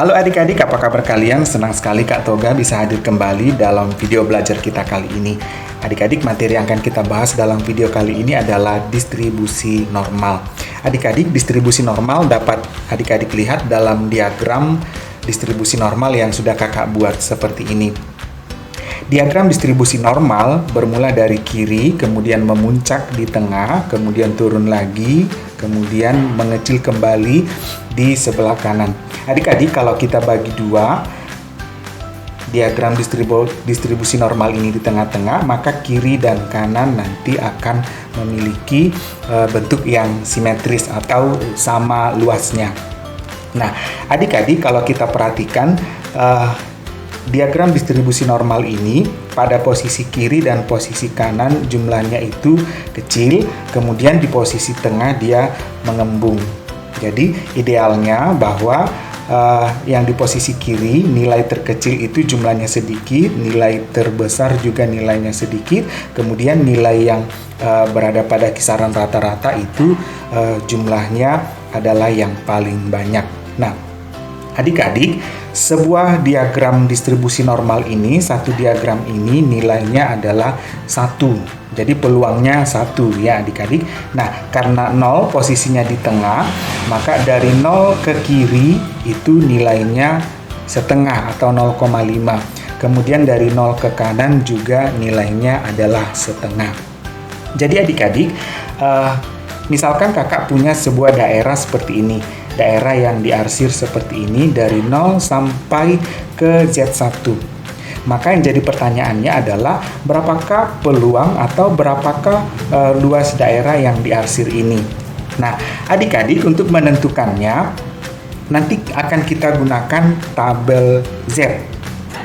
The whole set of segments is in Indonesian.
Halo adik-adik, apa kabar kalian? Senang sekali Kak Toga bisa hadir kembali dalam video belajar kita kali ini. Adik-adik, materi yang akan kita bahas dalam video kali ini adalah distribusi normal. Adik-adik, distribusi normal dapat adik-adik lihat dalam diagram distribusi normal yang sudah kakak buat seperti ini. Diagram distribusi normal bermula dari kiri, kemudian memuncak di tengah, kemudian turun lagi, kemudian mengecil kembali di sebelah kanan. Adik-adik, kalau kita bagi dua diagram distribusi normal ini di tengah-tengah, maka kiri dan kanan nanti akan memiliki bentuk yang simetris atau sama luasnya. Nah, adik-adik, kalau kita perhatikan diagram distribusi normal ini pada posisi kiri dan posisi kanan jumlahnya itu kecil, kemudian di posisi tengah dia mengembung. Jadi idealnya bahwa yang di posisi kiri nilai terkecil itu jumlahnya sedikit, nilai terbesar juga nilainya sedikit, kemudian nilai yang berada pada kisaran rata-rata itu jumlahnya adalah yang paling banyak. Nah, adik-adik, sebuah diagram distribusi normal ini, satu diagram ini nilainya adalah 1. Jadi peluangnya 1 ya adik-adik. Nah, karena 0 posisinya di tengah, maka dari 0 ke kiri itu nilainya setengah atau 0,5. Kemudian dari 0 ke kanan juga nilainya adalah setengah. Jadi adik-adik, misalkan kakak punya sebuah daerah seperti ini. Daerah yang diarsir seperti ini dari 0 sampai ke Z1. Maka yang jadi pertanyaannya adalah berapakah peluang atau berapakah luas daerah yang diarsir ini. Nah, adik-adik, untuk menentukannya nanti akan kita gunakan tabel Z.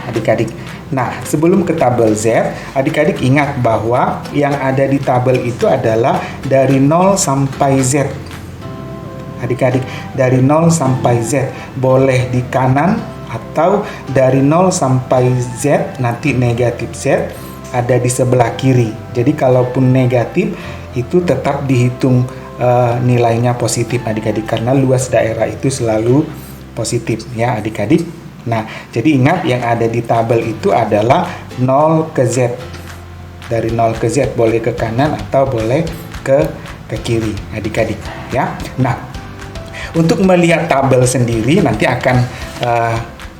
Adik-adik. Nah, sebelum ke tabel Z, adik-adik ingat bahwa yang ada di tabel itu adalah dari 0 sampai Z. Adik-adik, dari 0 sampai Z, boleh di kanan atau dari 0 sampai Z, nanti negatif Z ada di sebelah kiri. Jadi kalaupun negatif itu tetap dihitung nilainya positif adik-adik, karena luas daerah itu selalu positif ya adik-adik. Nah, jadi ingat yang ada di tabel itu adalah 0 ke Z. Dari 0 ke Z boleh ke kanan atau boleh ke kiri adik-adik ya. Nah, untuk melihat tabel sendiri nanti akan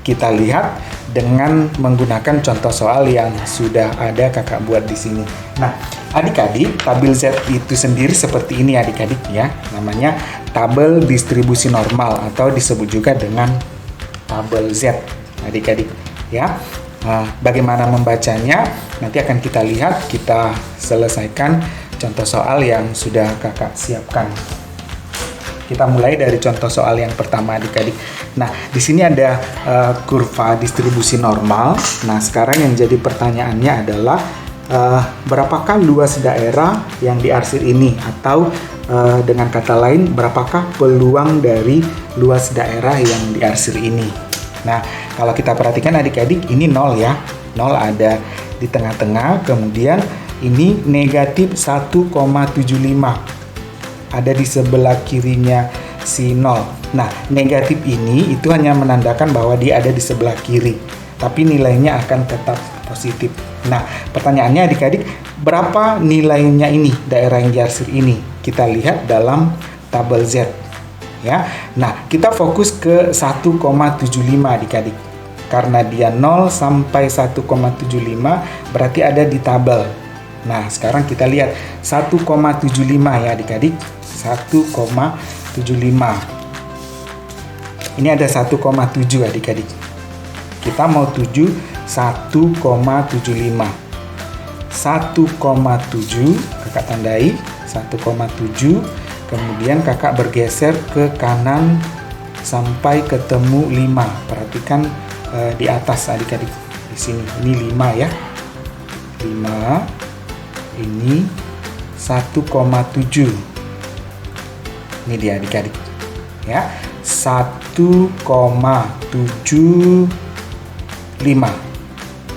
kita lihat dengan menggunakan contoh soal yang sudah ada kakak buat di sini. Nah, adik-adik, tabel Z itu sendiri seperti ini adik-adik ya. Namanya tabel distribusi normal atau disebut juga dengan tabel Z adik-adik ya. Bagaimana membacanya nanti akan kita lihat, kita selesaikan contoh soal yang sudah kakak siapkan. Kita mulai dari contoh soal yang pertama adik-adik. Nah, di sini ada kurva distribusi normal. Nah, sekarang yang jadi pertanyaannya adalah berapakah luas daerah yang diarsir ini? Atau dengan kata lain, berapakah peluang dari luas daerah yang diarsir ini? Nah, kalau kita perhatikan adik-adik, ini 0 ya. 0 ada di tengah-tengah, kemudian ini negatif 1,75. Ada di sebelah kirinya si 0. Nah, negatif ini itu hanya menandakan bahwa dia ada di sebelah kiri, tapi nilainya akan tetap positif. Nah, pertanyaannya adik-adik, berapa nilainya ini, daerah yang diarsir ini? Kita lihat dalam tabel Z. Ya. Nah, kita fokus ke 1,75 adik-adik. Karena dia 0 sampai 1,75 berarti ada di tabel. Nah, sekarang kita lihat 1,75 ya adik-adik. 1,75. Ini ada 1,7 adik-adik. Kita mau tuju 1,75. 1,7 kakak tandai 1,7. Kemudian kakak bergeser ke kanan sampai ketemu 5. Perhatikan di atas adik-adik. Di sini ini 5 ya. 5. Ini 1,7. Ini dia adik-adik ya, 1,75.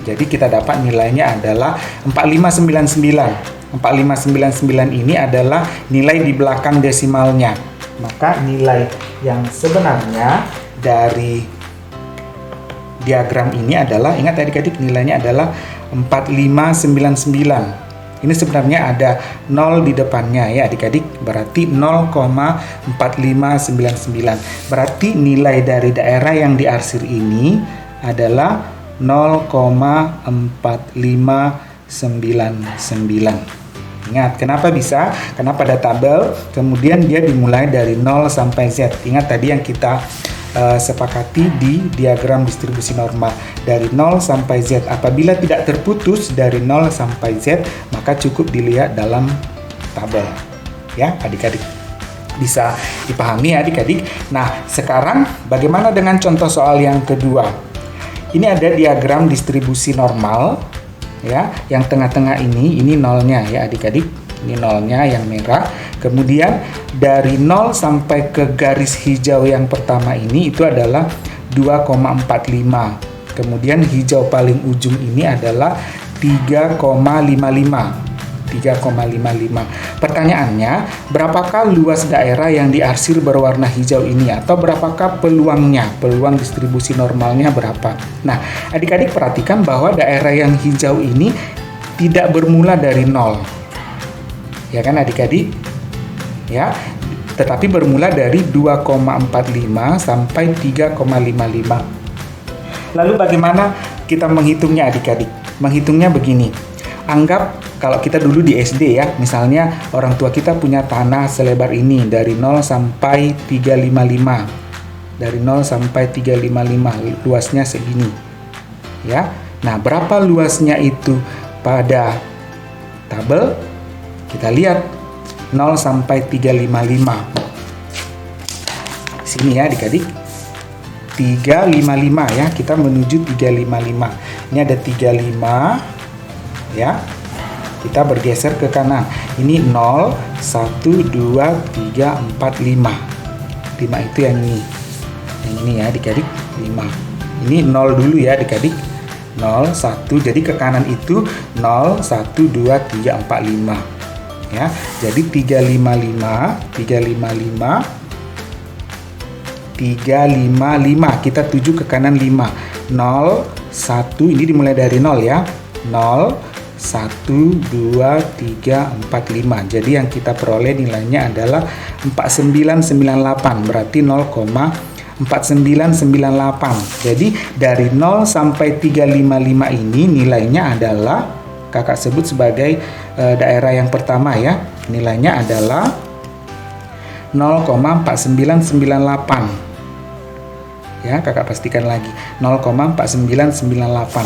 Jadi kita dapat nilainya adalah 4599. 4599 ini adalah nilai di belakang desimalnya. Maka nilai yang sebenarnya dari diagram ini adalah, ingat adik-adik, nilainya adalah 4599. Ini sebenarnya ada 0 di depannya ya adik-adik, berarti 0,4599. Berarti nilai dari daerah yang diarsir ini adalah 0,4599. Ingat, kenapa bisa? Karena pada tabel kemudian dia dimulai dari 0 sampai Z. Ingat tadi yang kita sepakati di diagram distribusi normal dari 0 sampai Z. Apabila tidak terputus dari 0 sampai Z, maka cukup dilihat dalam tabel. Ya, adik-adik. Bisa dipahami ya adik-adik. Nah, sekarang bagaimana dengan contoh soal yang kedua? Ini ada diagram distribusi normal ya, yang tengah-tengah ini nolnya ya adik-adik. Ini nolnya yang merah. Kemudian dari 0 sampai ke garis hijau yang pertama ini itu adalah 2,45. Kemudian hijau paling ujung ini adalah 3,55. Pertanyaannya, berapakah luas daerah yang diarsir berwarna hijau ini, atau berapakah peluangnya? Peluang distribusi normalnya berapa? Nah, adik-adik perhatikan bahwa daerah yang hijau ini tidak bermula dari 0. Ya kan adik-adik? Ya, tetapi bermula dari 2,45 sampai 3,55. Lalu bagaimana kita menghitungnya adik-adik? Menghitungnya begini. Anggap kalau kita dulu di SD ya, misalnya orang tua kita punya tanah selebar ini dari 0 sampai 355. Dari 0 sampai 355, luasnya segini. Ya. Nah, berapa luasnya itu pada tabel? Kita lihat 0 sampai 355. Sini ya adik-adik. 355 ya, kita menuju 355. Ini ada 35 ya. Kita bergeser ke kanan. Ini 0 1 2 3 4 5. 5 itu yang ini. Yang ini ya adik-adik, 5. Ini 0 dulu ya adik-adik. 0 1, jadi ke kanan itu 0 1 2 3 4 5. Ya, jadi 355, kita tuju ke kanan 5. 0, 1, ini dimulai dari 0 ya. 0, 1, 2, 3, 4, 5. Jadi yang kita peroleh nilainya adalah 4998, berarti 0,4998. Jadi dari 0 sampai 355 ini nilainya adalah kakak sebut sebagai daerah yang pertama ya. Nilainya adalah 0,4998. Ya, kakak pastikan lagi. 0,4998.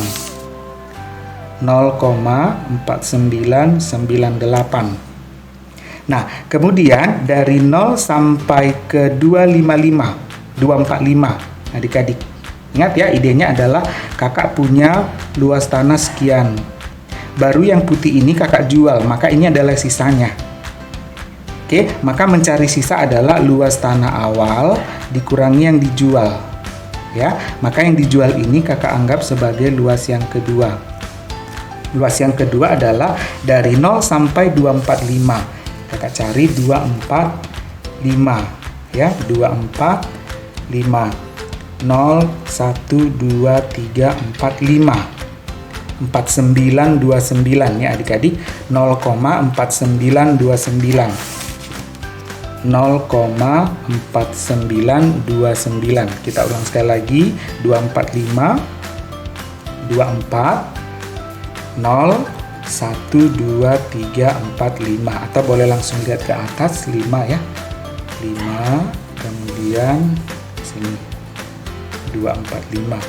0,4998. Nah, kemudian dari 0 sampai ke 245 adik-adik. Ingat ya, idenya adalah kakak punya luas tanah sekian. Baru yang putih ini kakak jual, maka ini adalah sisanya. Oke, maka mencari sisa adalah luas tanah awal dikurangi yang dijual. Ya, maka yang dijual ini kakak anggap sebagai luas yang kedua. Luas yang kedua adalah dari 0 sampai 245. Kakak cari 245. Ya, 245. 0 1 2 3 4 5. 4929 ya adik-adik, 0,4929. 0,4929. Kita ulang sekali lagi, 245 24 0 1 2 3 4 5, atau boleh langsung lihat ke atas 5 ya. 5, kemudian sini 245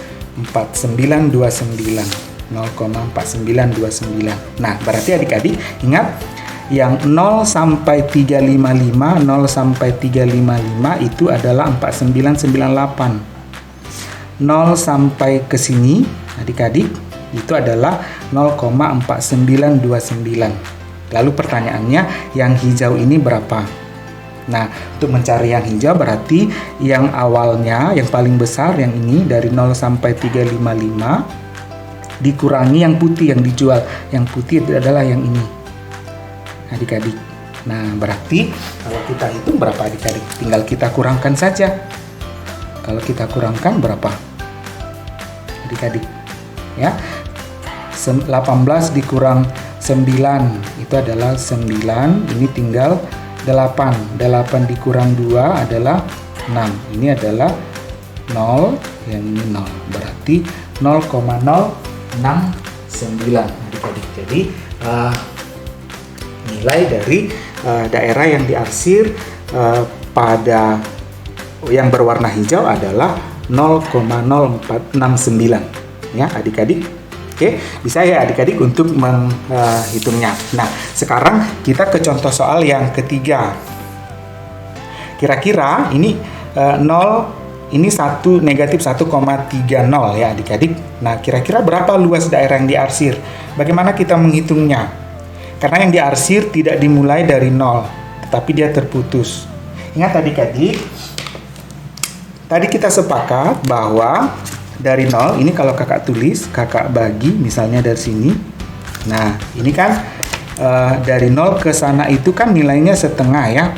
4929. 0,4929. Nah, berarti adik-adik ingat yang 0 sampai 355, 0 sampai 355 itu adalah 4998. 0 sampai ke sini adik-adik itu adalah 0,4929. Lalu pertanyaannya, yang hijau ini berapa? Nah, untuk mencari yang hijau berarti yang awalnya, yang paling besar yang ini dari 0 sampai 355 dikurangi yang putih yang dijual. Yang putih itu adalah yang ini adik-adik. Nah, berarti kalau kita hitung berapa adik-adik? Tinggal kita kurangkan saja. Kalau kita kurangkan berapa adik-adik. Ya. 18 dikurang 9 itu adalah 9, ini tinggal 8. 8 dikurang 2 adalah 6. Ini adalah 0, yang ini 0. Berarti 0,069 adik-adik. Jadi nilai dari daerah yang diarsir pada yang berwarna hijau adalah 0,0469 ya adik-adik. Oke, bisa ya adik-adik untuk menghitungnya. Nah, sekarang kita ke contoh soal yang ketiga. Kira-kira ini 0 ini negatif 1,30 ya adik-adik. Nah, kira-kira berapa luas daerah yang diarsir? Bagaimana kita menghitungnya? Karena yang diarsir tidak dimulai dari 0, tetapi dia terputus. Ingat adik-adik, tadi kita sepakat bahwa dari 0, ini kalau kakak tulis, kakak bagi misalnya dari sini. Nah, ini kan dari 0 ke sana itu kan nilainya setengah ya.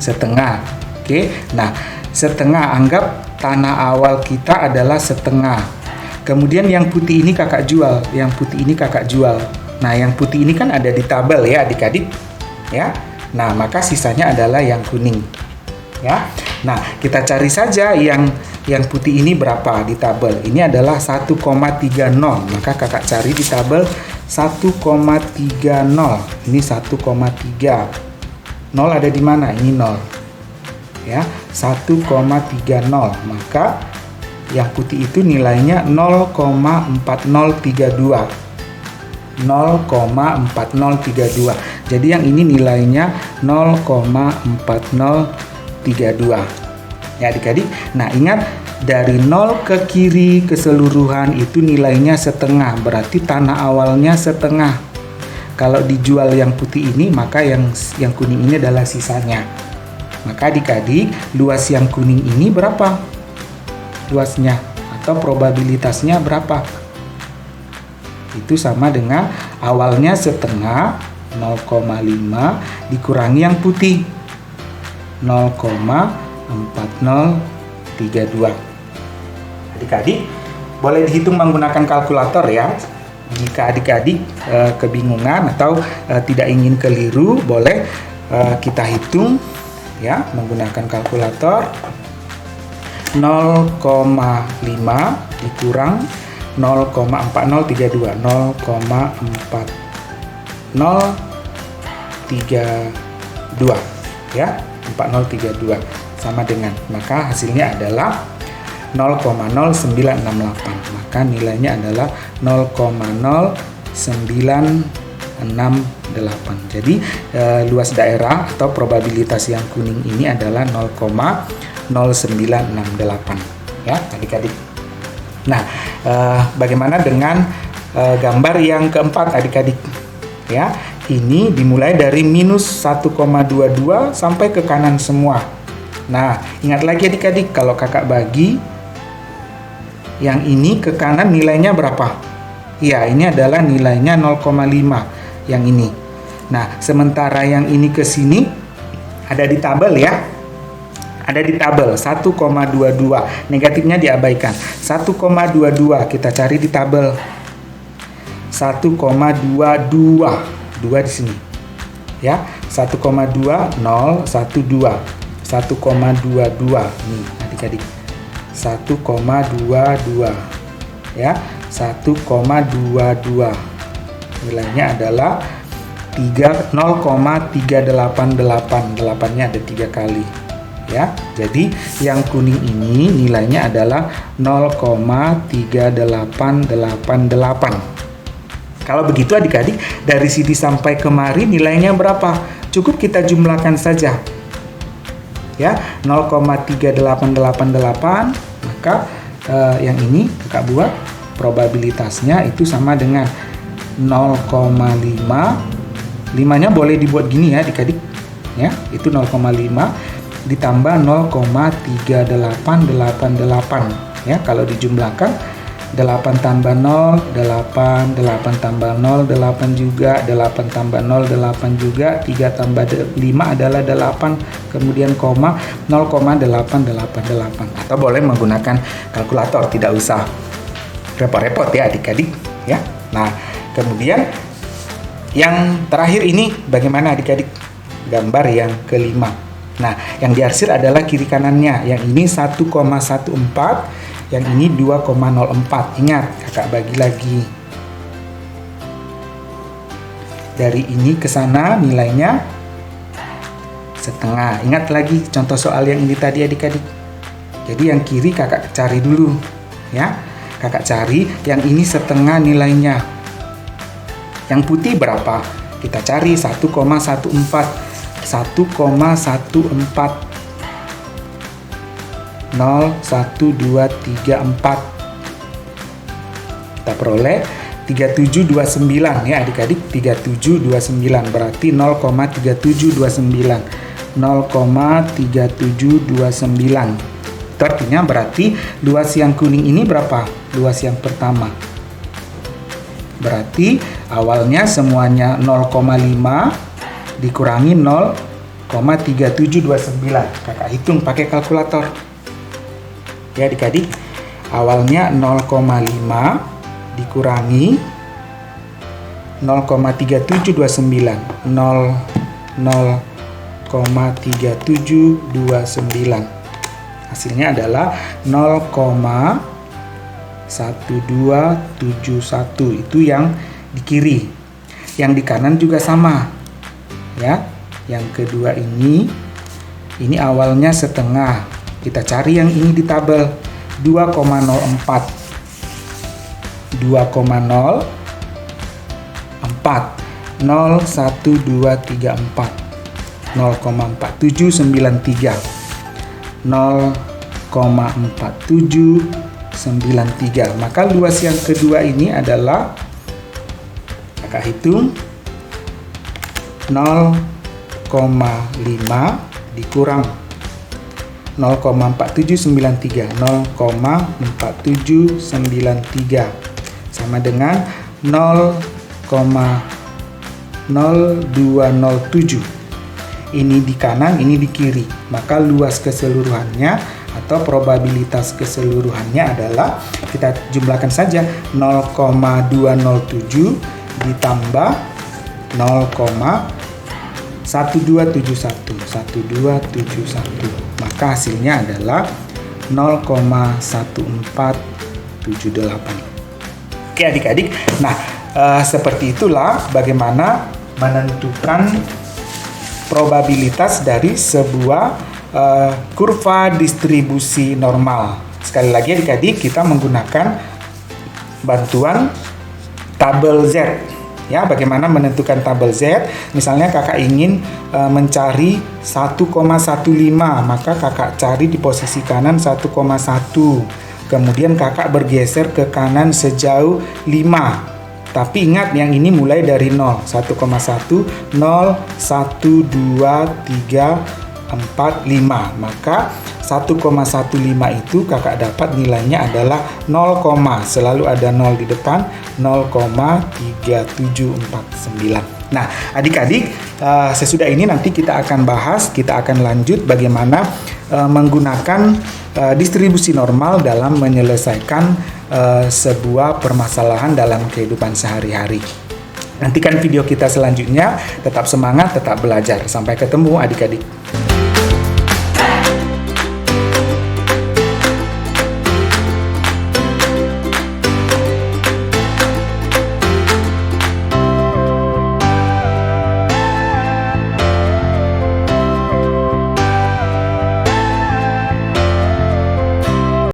Setengah. Oke. Nah, setengah, anggap tanah awal kita adalah setengah. Kemudian yang putih ini kakak jual, yang putih ini kakak jual. Nah, yang putih ini kan ada di tabel ya adik-adik. Ya. Nah, maka sisanya adalah yang kuning. Ya. Nah, kita cari saja yang putih ini berapa di tabel. Ini adalah 1,30. Maka kakak cari di tabel 1,30. Ini 1,3. 0 ada di mana? Ini 0. Ya, 1,30. Maka yang putih itu nilainya 0,4032. 0,4032. Jadi yang ini nilainya 0,4032. Ya adik-adik. Nah, ingat dari 0 ke kiri keseluruhan itu nilainya setengah. Berarti tanah awalnya setengah. Kalau dijual yang putih ini, maka yang kuning ini adalah sisanya. Maka adik-adik, luas yang kuning ini berapa? Luasnya atau probabilitasnya berapa? Itu sama dengan awalnya setengah 0,5 dikurangi yang putih 0,4032. Adik-adik boleh dihitung menggunakan kalkulator ya. Jika adik-adik kebingungan atau tidak ingin keliru, boleh kita hitung ya menggunakan kalkulator. 0,5 dikurang 0,4032 0,4032 ya 4032 sama dengan, maka hasilnya adalah 0,0968. Maka nilainya adalah 0,0968. Jadi luas daerah atau probabilitas yang kuning ini adalah 0,0968 ya adik-adik. Nah, bagaimana dengan gambar yang keempat adik-adik? Ya, ini dimulai dari minus 1,22 sampai ke kanan semua. Nah, ingat lagi adik-adik, kalau kakak bagi yang ini ke kanan nilainya berapa? Ya, ini adalah nilainya 0,5 yang ini. Nah, sementara yang ini ke sini ada di tabel ya. Ada di tabel 1,22. Negatifnya diabaikan. 1,22 kita cari di tabel. 1,22. 2 di sini. Ya, 1,2012. 1,22 nih adik-adik. 1,22 ya. 1,22. Nilainya adalah 0,388. 8-nya ada 3 kali. Ya, jadi yang kuning ini nilainya adalah 0,3888. Kalau begitu adik-adik, dari sini sampai kemari nilainya berapa? Cukup kita jumlahkan saja. Ya, 0,3888, maka yang ini kakak buat probabilitasnya itu sama dengan 0,5. 5-nya boleh dibuat gini ya adik-adik. Ya, itu 0,5 ditambah 0,3888 ya. Kalau dijumlahkan 8 tambah 0 8, 8 tambah 0 8 juga, 8 tambah 0 8 juga, 3 tambah 5 adalah 8, kemudian koma 0,888. Atau boleh menggunakan kalkulator, tidak usah repot-repot ya adik-adik ya. Nah, kemudian yang terakhir ini bagaimana adik-adik? Gambar yang kelima. Nah, yang diarsir adalah kiri kanannya. Yang ini 1,14, yang ini 2,04. Ingat, kakak bagi lagi. Dari ini ke sana nilainya setengah. Ingat lagi contoh soal yang ini tadi adik-adik. Jadi yang kiri kakak cari dulu ya. Kakak cari yang ini setengah nilainya. Yang putih berapa? Kita cari 1,14. 1,14 0, 1, 2, 3, 4. Kita peroleh 3729 ya adik-adik. 3729 berarti 0,3729. 0,3729. Itu artinya berarti luas yang kuning ini berapa? Luas yang pertama. Berarti awalnya semuanya 0,5 dikurangi 0,3729. Kakak hitung pakai kalkulator. Ya adik-adik, awalnya 0,5 dikurangi 0,3729. 0,3729. Hasilnya adalah 0,1271. Itu yang di kiri. Yang di kanan juga sama. Ya, yang kedua ini awalnya setengah. Kita cari yang ini di tabel 2,04. 2,04 0,1234 0,4793 0,4793. Maka luas yang kedua ini adalah kakak hitung 0,5 dikurang 0,4793. 0,4793 sama dengan 0,0207. Ini di kanan, ini di kiri. Maka luas keseluruhannya atau probabilitas keseluruhannya adalah, kita jumlahkan saja, 0,207 ditambah 0,1271. Maka hasilnya adalah 0,1478. Oke adik-adik, nah seperti itulah bagaimana menentukan probabilitas dari sebuah kurva distribusi normal. Sekali lagi adik-adik, kita menggunakan bantuan tabel Z. Ya, bagaimana menentukan tabel Z? Misalnya kakak ingin mencari 1,15, maka kakak cari di posisi kanan 1,1. Kemudian kakak bergeser ke kanan sejauh 5. Tapi ingat yang ini mulai dari 0. 1,1, 0, 1, 2, 3, 4, 5. Maka 1,15 itu kakak dapat nilainya adalah 0, selalu ada 0 di depan, 0,3749. Nah adik-adik, sesudah ini nanti kita akan lanjut bagaimana menggunakan distribusi normal dalam menyelesaikan sebuah permasalahan dalam kehidupan sehari-hari. Nantikan video kita selanjutnya. Tetap semangat, tetap belajar. Sampai ketemu adik-adik.